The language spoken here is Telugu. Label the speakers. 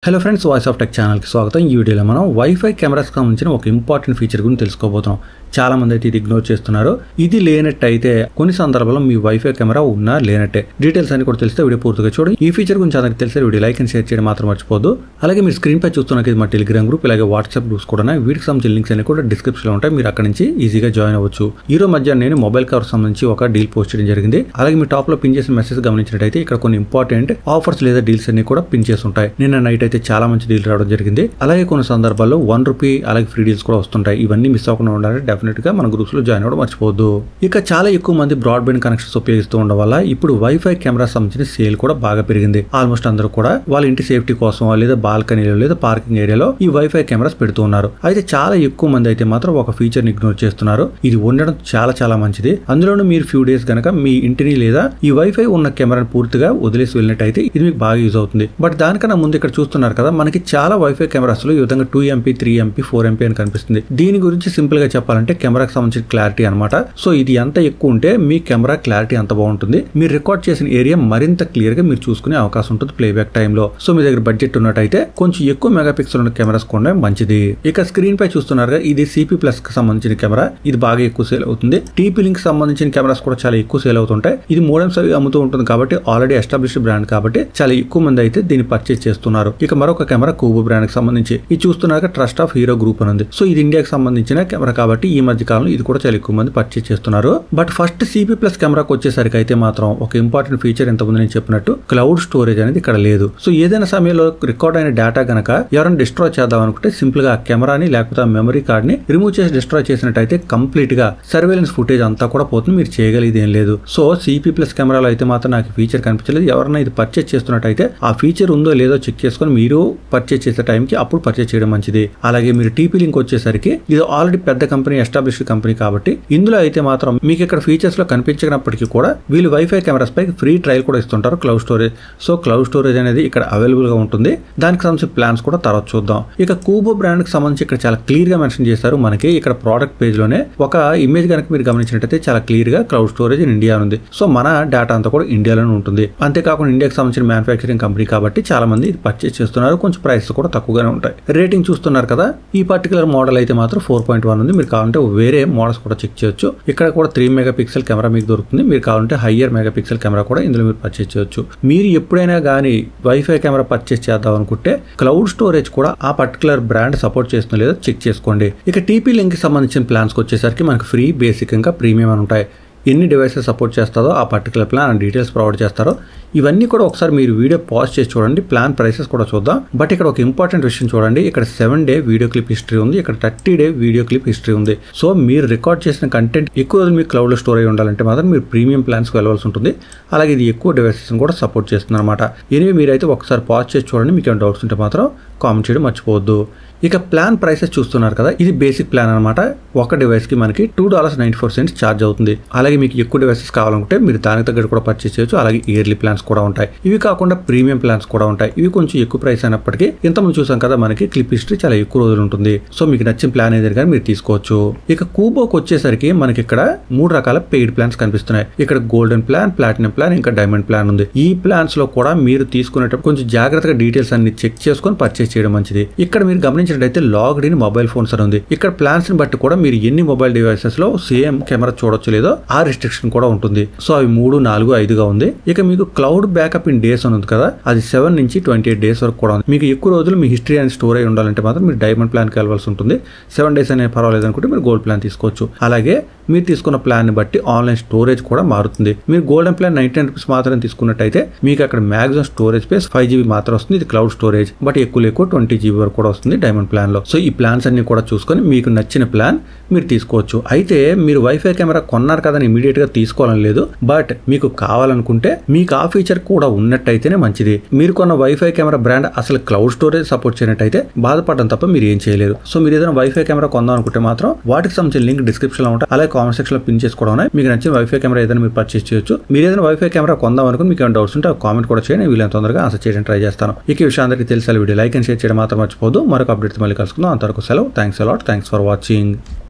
Speaker 1: Hello friends, voice of tech ఛానల్కి స్వాగతం. ఈ వీడియోలో మనం వైఫై కెమెరాస్కి సంబంధించిన ఒక ఇంపార్టెంట్ ఫీచర్ గురించి తెలుసుకోబోతున్నాం. చాలా మంది అయితే ఇది ఇగ్నోర్ చేస్తున్నారు. ఇది లేనట్టయితే కొన్ని సందర్భాల్లో మీ వైఫై కెమెరా ఉన్నా లేనట్టే. డీటెయిల్స్ అన్ని కూడా తెలిస్తే వీడియో పూర్తిగా చూడండి. ఈ ఫీచర్ గురించి అందరికి తెలిసే వీడియో లైక్ అండ్ షేర్ చేయడం మాత్రం మర్చిపోద్దు. అలాగే మీరు స్క్రీన్ పై చూస్తున్నది మా టెలిగ్రామ్ గ్రూప్, అలాగే వాట్సాప్ గ్రూప్స్ కూడా ఉన్నాయి. వీటికి సంబంధించిన లింక్స్ అన్ని కూడా డిస్క్రిప్షన్లో ఉంటాయి. మీరు అక్కడ నుంచి ఈజీగా జాయిన్ అవ్వచ్చు. ఈ రోజు మధ్యాహ్నం నేను మొబైల్ కవర్ సంబంధించి ఒక డీల్ పోస్ట్ చేయడం జరిగింది. అలాగే మీ టాప్ లో పిన్ చేసిన మెసేజ్ గమనించినట్టయితే ఇక్కడ కొన్ని ఇంపార్టెంట్ ఆఫర్స్ లేదా డీల్స్ అన్ని కూడా పిన్ చేసి ఉంటాయి. నిన్న నైట్ అయితే చాలా మంచి డీల్ రావడం జరిగింది. అలాగే కొన్ని సందర్భాల్లో ₹1 అలాగే ఫ్రీ డీల్స్ కూడా వస్తుంటాయి. ఇవన్నీ మిస్ అవ్వకుండా ఉండాలంటే డెఫినెట్ గా మన గ్రూప్స్ లో జాయిన్ అవ్వడం మర్చిపోవద్దు. ఇక చాలా ఎక్కువ మంది బ్రాడ్బ్యాండ్ కనెక్షన్స్ ఉపయోగిస్తూ ఉండడం వల్ల ఇప్పుడు వైఫై కెమెరా సంబంధించిన సేల్ కూడా బాగా పెరిగింది. ఆల్మోస్ట్ అందరూ కూడా వాళ్ళ ఇంటి సేఫ్టీ కోసం లేదా బాల్కనీలో లేదా పార్కింగ్ ఏరియాలో ఈ వైఫై కెమెరాస్ పెడుతూ ఉన్నారు. అయితే చాలా ఎక్కువ మంది అయితే మాత్రం ఒక ఫీచర్ ని ఇగ్నోర్ చేస్తున్నారు. ఇది ఉండడం చాలా చాలా మంచిది. అందులోనూ మీరు ఫ్యూ డేస్ గనక మీ ఇంటిని లేదా ఈ వైఫై ఉన్న కెమెరాను పూర్తిగా వదిలేసి వెళ్ళినట్టయితే ఇది మీకు బాగా యూజ్ అవుతుంది. బట్ దానికన్నా ముందు ఇక్కడ చూస్తున్నారు కదా, మనకి చాలా వైఫై కెమెరాస్ లో ఈ విధంగా 2MP 3MP 4MP అని కనిపిస్తుంది. దీని గురించి సింపుల్ గా చెప్పాలంటే కెమెరాకి సంబంధించిన క్లారిటీ అనమాట. సో ఇది ఎంత ఎక్కువ ఉంటే మీ కెమెరా క్లారిటీ అంత బాగుంటుంది. మీరు రికార్డ్ చేసిన ఏరియా మరింత క్లియర్ గా మీరు చూసుకునే అవకాశం ఉంటుంది ప్లేబ్యాక్ టైంలో. సో మీ దగ్గర బడ్జెట్ ఉన్నట్టయితే కొంచెం ఎక్కువ మెగాపిక్సెల్ ఉన్న కెమెరాస్ కొనడం మంచిది. ఇక స్క్రీన్ పై చూస్తున్నారుగా, ఇది CP+ కి సంబంధించిన కెమెరా. ఇది బాగా ఎక్కువ సేల్ అవుతుంది. TP లింక్ సంబంధించిన కెమెరాస్ కూడా చాలా ఎక్కువ సేల్ అవుతుంటాయి. ఇది మోడెమ్స్ అవి అమ్ముతూ ఉంటుంది కాబట్టి ఆల్రెడీ ఎస్టాబ్లిష్డ్ బ్రాండ్ కాబట్టి చాలా ఎక్కువ మంది అయితే దీన్ని పర్చేస్ చేస్తున్నారు. ఇక మరొక కెమెరా కూబో బ్రాండ్ కి సంబంధించి ఇది చూస్తున్నాక ట్రస్ట్ ఆఫ్ హీరో గ్రూప్ అని ఉంది. సో ఇది ఇండియాకి సంబంధించిన కెమెరా కాబట్టి ఈ మధ్య కాలంలో ఇది కూడా చాలా ఎక్కువ మంది పర్చేస్ చేస్తున్నారు. బట్ ఫస్ట్ CP+ కెమెరాకి వచ్చేసరికి అయితే మాత్రం ఒక ఇంపార్టెంట్ ఫీచర్ ఇంతకుముందు నేను చెప్పినట్టు క్లౌడ్ స్టోరేజ్ అనేది ఇక్కడ లేదు. సో ఏదైనా సమయంలో రికార్డ్ అయిన డేటా గనక ఎవరైనా డిస్ట్రాయ్ చేద్దాం అనుకుంటే సింపుల్ గా ఆ కెమెరాని లేకపోతే ఆ మెమరీ కార్డ్ ని రిమూవ్ చేసి డిస్ట్రాయ్ చేసినట్టయితే కంప్లీట్ గా సర్వేలెన్స్ ఫుటేజ్ అంతా కూడా పోతుంది. మీరు చేయగలిగేది ఏం లేదు. సో CP+ కెమెరాలో అయితే మాత్రం నాకు ఫీచర్ కనిపించలేదు. ఎవరైనా ఇది పర్చేస్ చేస్తున్నట్టయితే ఆ ఫీచర్ ఉందో లేదో చెక్ చేసుకుని మీరు పర్చేస్ చేసే టైంకి అప్పుడు పర్చేస్ చేయడం మంచిది. అలాగే మీరు TP లింక్ వచ్చేసరికి ఇది ఆల్రెడీ పెద్ద కంపెనీ, ఎస్టాబ్లిష్డ్ కంపెనీ కాబట్టి ఇందులో అయితే మాత్రం మీకు ఇక్కడ ఫీచర్స్ లో కనిపించినప్పటికీ కూడా వీళ్ళు వైఫై కెమెరాస్ పై ఫ్రీ ట్రయల్ కూడా ఇస్తుంటారు, cloud storage. So cloud storage అనేది ఇక్కడ అవైలబుల్ గా ఉంటుంది. దానికి సంబంధించిన ప్లాన్స్ కూడా తర్వాత చూద్దాం. ఇక కూబో బ్రాండ్ కి సంబంధించి ఇక్కడ చాలా క్లియర్ గా మెన్షన్ చేశారు. మనకి ఇక్కడ ప్రోడక్ట్ పేజ్ లోనే ఒక ఇమేజ్ కనుక మీరు గమనించినట్టయితే చాలా క్లియర్ గా క్లౌడ్ స్టోరేజ్ ఇన్ ఇండియా ఉంది. సో మన డేటా అంతా కూడా ఇండియాలోనే ఉంటుంది. అంతేకాకుండా ఇండియాకి సంబంధించిన మ్యానుఫ్యాక్చరింగ్ కంపెనీ కాబట్టి చాలా మంది ఇది పర్చేస్ చేస్తున్నారు. కొంచెం ప్రైస్ కూడా తక్కువగానే ఉంటాయి. రేటింగ్ చూస్తున్నారు కదా, ఈ పర్టికులర్ మోడల్ అయితే మాత్రం 4.1 ఉంది. మీరు కావాలంటే వేరే మోడల్స్ కూడా చెక్ చేయొచ్చు. ఇక్కడ కూడా 3 మెగాపిక్సెల్ కెమెరా మీకు దొరుకుతుంది. మీరు కావాలంటే హయ్యర్ మెగాపిక్సెల్ కెమెరా కూడా ఇందులో మీరు పర్చేస్ చేయొచ్చు. మీరు ఎప్పుడైనా కానీ వైఫై కెమెరా పర్చేస్ చేద్దాం అనుకుంటే క్లౌడ్ స్టోరేజ్ కూడా ఆ పర్టికులర్ బ్రాండ్ సపోర్ట్ చేస్తుందో లేదో చెక్ చేసుకోండి. ఇక TP లింక్ కి సంబంధించిన ప్లాన్స్ వచ్చేసరికి మనకు ఫ్రీ, బేసిక్, ఇంకా ప్రీమియం అని ఉంటాయి. ఎన్ని డివైసెస్ సపోర్ట్ చేస్తారో ఆ particular plan and details provide చేస్తారో ఇవన్నీ కూడా ఒకసారి మీరు వీడియో పాజ్ చేసి చూడండి. ప్లాన్ ప్రైసెస్ కూడా చూద్దాం. బట్ ఇక్కడ ఒక ఇంపార్టెంట్ విషయం చూడండి. ఇక్కడ 7 డే వీడియో క్లిప్ హిస్టరీ ఉంది. ఇక్కడ 30 డే వీడియో క్లిప్ హిస్టరీ ఉంది. సో మీరు రికార్డ్ చేసిన కంటెంట్ ఎక్కువ రోజులు మీకు క్లౌడ్ లో స్టోర్ అయి ఉండాలంటే మాత్రం మీరు ప్రీమియం ప్లాన్స్ కి వెళ్ళవలసి ఉంటుంది. అలాగే ఇది ఎక్కువ డివైసెస్ కూడా సపోర్ట్ చేస్తుంది అనమాట. ఎనివే మీరైతే ఒకసారి పాజ్ చేసి చూడండి. మీకు ఏమైనా డౌట్స్ ఉంటే మాత్రం కామెంట్ చేయడం మర్చిపోవద్దు. ఇక ప్లాన్ ప్రైసెస్ చూస్తున్నారు కదా, ఇది బేసిక్ ప్లాన్ అనమాట. ఒక డివైస్ కి మనకి $2.94 ఛార్జ్ అవుతుంది. అలాగే మీకు ఎక్కువ డివైసెస్ కావాలనుకుంటే మీరు దానికి తగ్గట్టు కూడా పర్చేస్ చేయొచ్చు. అలాగే ఇయర్లీ ప్లాన్స్ కూడా ఉంటాయి. ఇవి కాకుండా ప్రీమియం ప్లాన్స్ కూడా ఉంటాయి. ఇవి కొంచెం ఎక్కువ ప్రైస్ అయినప్పటికీ ఇంతకుముందు చూసాం కదా, మనకి క్లిప్ హిస్టరీ చాలా ఎక్కువ రోజులు ఉంటుంది. సో మీకు నచ్చిన ప్లాన్ ఏదైనా కానీ మీరు తీసుకోవచ్చు. ఇక కూబోకి వచ్చేసరికి మనకి ఇక్కడ 3 రకాల పెయిడ్ ప్లాన్స్ కనిపిస్తున్నాయి. ఇక్కడ గోల్డెన్ ప్లాన్, ప్లాటినం ప్లాన్, ఇంకా డైమండ్ ప్లాన్ ఉంది. ఈ ప్లాన్స్ లో కూడా మీరు తీసుకునేటప్పుడు కొంచెం జాగ్రత్తగా డీటెయిల్స్ అన్ని చెక్ చేసుకొని పర్చేస్ చేయడం మంచిది. ఇక్కడ మీరు గమనించినట్టయితే లాగ్డ్ ఇన్ మొబైల్ ఫోన్స్ అని ఉంది. ఇక్కడ ప్లాన్స్ ని బట్టి కూడా మీరు ఎన్ని మొబైల్ డివైసెస్ లో సేమ్ కెమెరా చూడొచ్చు లేదో ఆ రిస్ట్రిక్షన్ కూడా ఉంటుంది. సో అవి 3, 4, 5గా ఉంది. ఇక మీకు క్లౌడ్ బ్యాకప్ ఇన్ డేస్ అని ఉంది కదా, అది 7 నుంచి 28 డేస్ వరకు కూడా ఉంది. మీకు ఎక్కువ రోజులు మీ హిస్టరీ అని స్టోర్ అయి ఉండాలంటే మాత్రం మీరు డైమండ్ ప్లాన్ కి వెళ్ళవలసి ఉంటుంది. 7 డేస్ అనే పర్వాలేదు అనుకుంటే మీరు గోల్డ్ ప్లాన్ తీసుకోవచ్చు. అలాగే మీరు తీసుకున్న ప్లాన్ ని బట్టి ఆన్లైన్ స్టోరేజ్ కూడా మారుతుంది. మీరు గోల్డెన్ ప్లాన్ ₹99 మాత్రం తీసుకున్నట్టయితే మీకు అక్కడ మాక్సిమం స్టోరేజ్ స్పేస్ 5GB మాత్రం వస్తుంది. ఇది క్లౌడ్ స్టోరేజ్. బట్ ఎక్కువ 20GB వరకు కూడా వస్తుంది డైమండ్ ప్లాన్ లో. సో ఈ ప్లాన్స్ అన్ని కూడా చూసుకొని మీకు నచ్చిన ప్లాన్ మీరు తీసుకోవచ్చు. అయితే మీరు వైఫై కెమెరా కొన్నారు కదా ఇమీడియట్ గా తీసుకోవాలని లేదు. బట్ మీకు కావాలనుకుంటే మీకు ఆ ఫీచర్ కూడా ఉన్నట్టయితేనే మంచిది. మీరు కొన్న వైఫై కెమెరా బ్రాండ్ అసలు క్లౌడ్ స్టోరేజ్ సపోర్ట్ చేయనట్టయితే బాధపడడం తప్ప మీరు ఏం చేయలేరు. సో మీరు ఏదైనా వైఫై కెమెరా కొందాం అనుకుంటే మాత్రం వాటికి సంబంధించిన లింక్ డిస్క్రిప్షన్ లో ఉంటాయి. అలాగే కామెంట్ సెక్షన్ లో పిన్ చేసుకోవడం ఉన్నాయి. మీకు నచ్చిన వైఫై కెమెరా ఏదైనా మీరు పర్చేస్ చేయొచ్చు. మీరు ఏదైనా వైఫై కెమెరా కొందాం అనుకుని మీకు ఏమైనా డౌట్స్ ఉంటే కామెంట్ కూడా చేయండి. వీళ్ళని తొందరగా ఆన్సర్ చేయడానికి ట్రై చేస్తాను. ఈ విషయం అందరికీ తెలిసాలి. వీడియో లైక్ అండ్ షేర్ చేయడం మాత్రం మర్చిపోదు. మరొక అప్డేట్ మళ్ళీ కలుసుకుందాం. అంతవరకు సెలవు. Thanks a lot. Thanks for watching.